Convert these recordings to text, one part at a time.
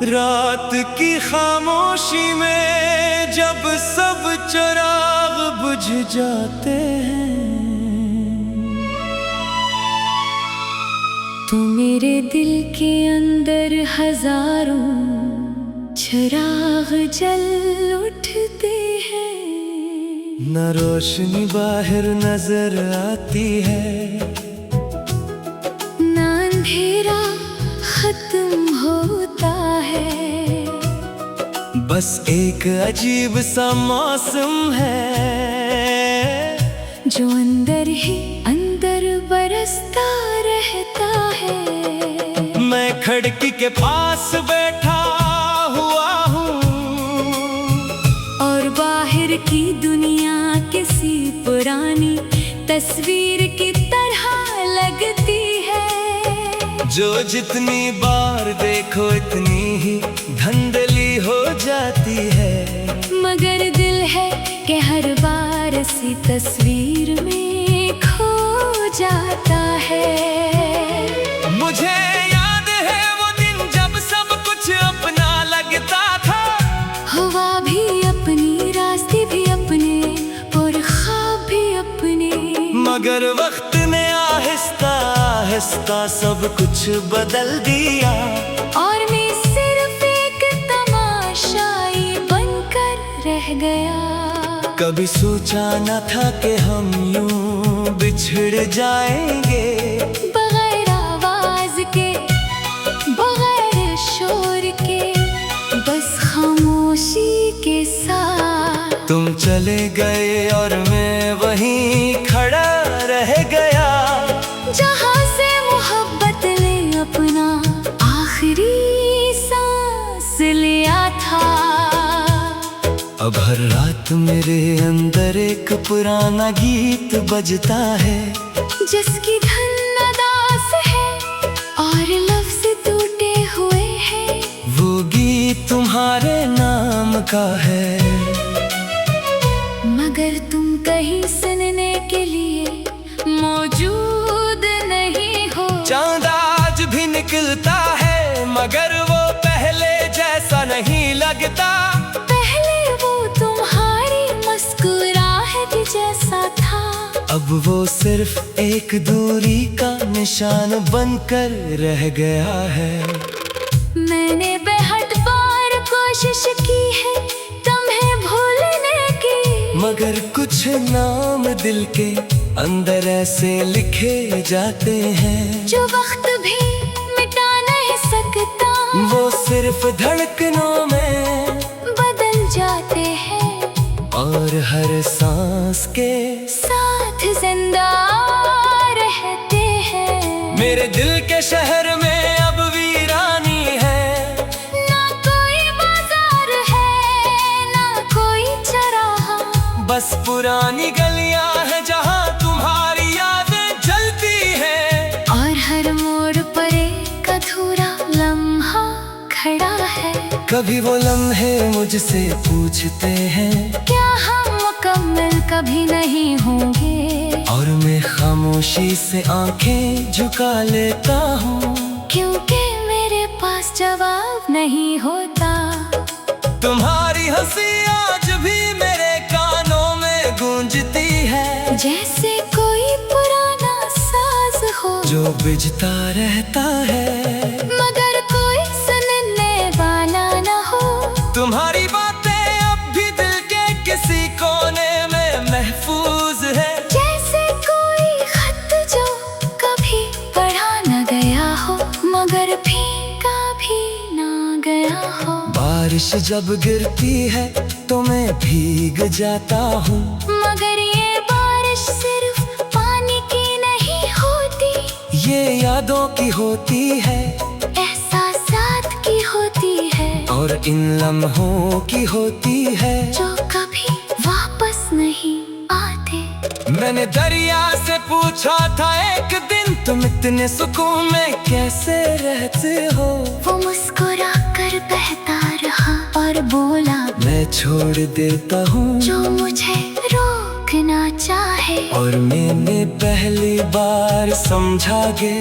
रात की खामोशी में जब सब चिराग बुझ जाते हैं, तो मेरे दिल के अंदर हजारों चिराग जल उठते हैं। न रोशनी बाहर नजर आती है, न अंधेरा खत्म होता है, बस एक अजीब सा मौसम है जो अंदर ही अंदर बरसता रहता है। मैं खिड़की के पास बैठा हुआ हूँ और बाहर की दुनिया किसी पुरानी तस्वीर की तरह लगती है, जो जितनी बार देखो इतनी ही धंधली हो जाती है। मगर दिल है कि हर बार इसी तस्वीर में खो जाता है। मुझे याद है वो दिन जब सब कुछ अपना लगता था, हवा भी अपनी, रास्ते भी अपने और ख्वाब भी अपने। मगर वक्त ने आहिस्ता आहिस्ता सब कुछ बदल दिया, और मैं सिर्फ एक तमाशाई बनकर रह गया। कभी सोचा न था कि हम यूं बिछड़ जाएंगे, बगैर आवाज के, बगैर शोर के, बस खामोशी के साथ। तुम चले गए और मैं वहीं खड़ा रह गया, जहाँ से मोहब्बत ने अपना आखिरी सांस लिया था। अब हर रात मेरे अंदर एक पुराना गीत बजता है, जिसकी धुन अदास है और लफ्ज टूटे हुए हैं। वो गीत तुम्हारे नाम का है, मगर तुम कहीं सुनने के लिए मौजूद नहीं हो। चांद आज भी निकलता है मगर वो पहले जैसा नहीं लगता। पहले वो तुम्हारी मुस्कुराहट जैसा था, अब वो सिर्फ एक दूरी का निशान बनकर रह गया है। मैंने बेहद बार कोशिश की है तुम्हें भूलने की, मगर कुछ नाम दिल के अंदर ऐसे लिखे जाते हैं, जो वक्त भी मिटा नहीं सकता। वो सिर्फ धड़कनों में बदल जाते हैं और हर सांस के साथ जिंदा रहते हैं। मेरे दिल के शहर में अब वीरानी है, ना कोई बाजार है, ना कोई चौराहा, बस पुरानी गलियां हैं जहां तुम्हारी यादें जलती हैं। और हर मोड़ पर एक अधूरा लम्हा खड़ा है। कभी वो लम्हे मुझसे पूछते हैं, क्या हम मुकम्मल कभी नहीं होंगे? और मैं खामोशी से आंखें झुका लेता हूँ, क्योंकि मेरे पास जवाब नहीं होता। तुम्हारी हंसी आज भी मेरे कानों में गूंजती है, जैसे कोई पुराना साज हो जो बजता रहता है, मगर कोई सुनने वाला न हो। तुम्हारी बातें अब भी दिल के किसी कोने में महफूज है, जैसे कोई खत जो कभी पढ़ा न गया हो, मगर भीगा भी न गया हो। बारिश जब गिरती है तो मैं भीग जाता हूँ, मगर ये बारिश सिर्फ पानी की नहीं होती, ये यादों की होती है, एहसासात की होती है, और इन लम्हों की होती है, जो कभी वापस नहीं आते। मैंने दरिया से पूछा था एक दिन, तुम इतने सुकून में कैसे रहते हो? वो मुस्कुरा कर बहता रहा और बोला, मैं छोड़ देता हूँ जो मुझे रोकना चाहे। और मैंने पहली बार समझा के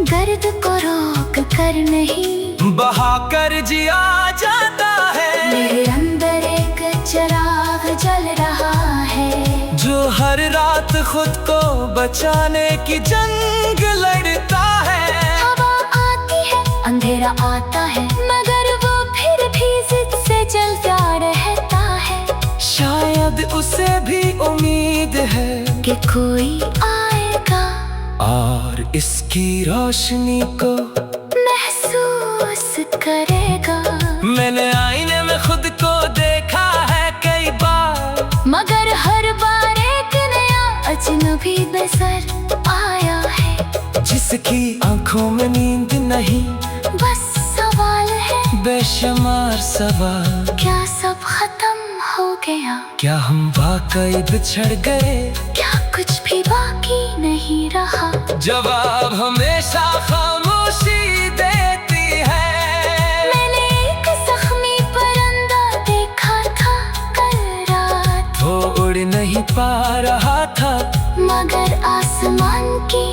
दर्द को रोक कर नहीं, बहाकर जिया जाता है। मेरे अंदर एक चिराग जल रहा है, जो हर रात खुद को बचाने की जंग लड़ता है। हवा आती है, अंधेरा आता है, मगर वो फिर भी जिद से जलता रहता है। शायद उसे भी उम्मीद है कि कोई आएगा और इसकी रोशनी को महसूस करेगा। मैंने आईने में खुद को देखा है कई बार, मगर हर बार एक नया अजनबी नजर आया है। जिसकी आंखों में नींद नहीं, बस सवाल है बेशुमार सवाल। क्या सब खत्म हो गया? क्या हम वाकई बिछड़ गए? क्या कुछ भी बाकी नहीं रहा? जवाब हमेशा खामोशी देती है। मैंने एक जख्मी परिंदा देखा था कल रात, वो उड़ नहीं पा रहा था, मगर आसमान की